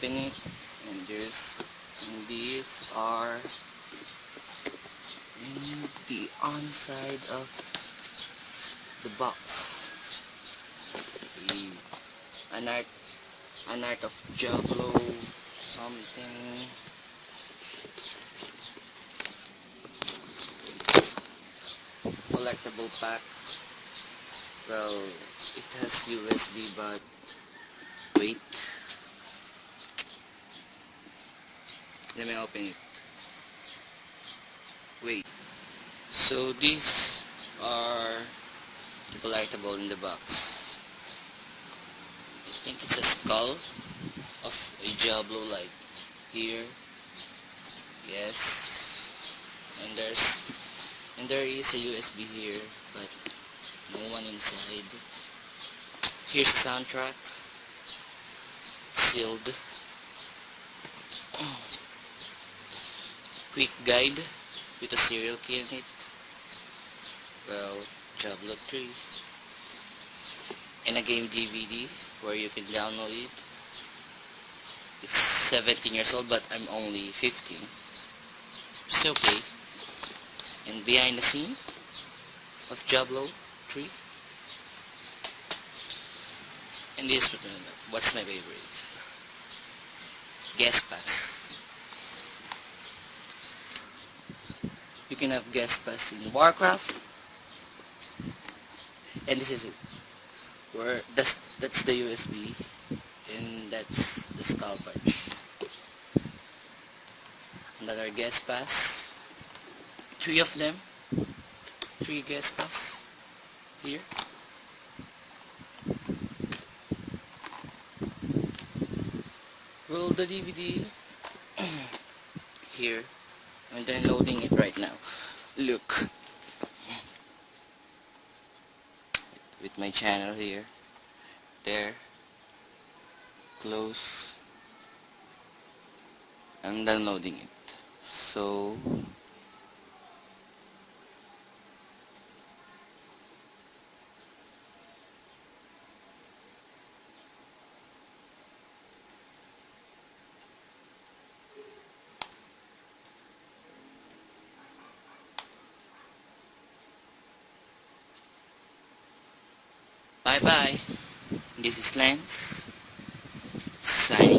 open it, and these are in the inside of the box. An art of Diablo something. Collectible pack. Well, it has USB, but wait, let me open it. Wait. So these are collectible in the box. I think it's a skull of a Diablo, like here. Yes. And there is a USB here, but no one inside. Here's the soundtrack, sealed. Quick guide with a serial key in it. Well, Diablo 3. And a game DVD where you can download it. It's 17 years old, but I'm only 15. It's okay. And behind the scene of Diablo 3. And this, what's my favorite? Guest Pass. You can have Guest Pass in Warcraft. And this is it. Where that's the USB, and that's the skull patch. Another Guest Pass. 3 of them. 3 Guest Pass here. Roll the DVD here. I'm downloading it right now. Look, with my channel here, there, close. I'm downloading it. So bye bye. This is Lance signing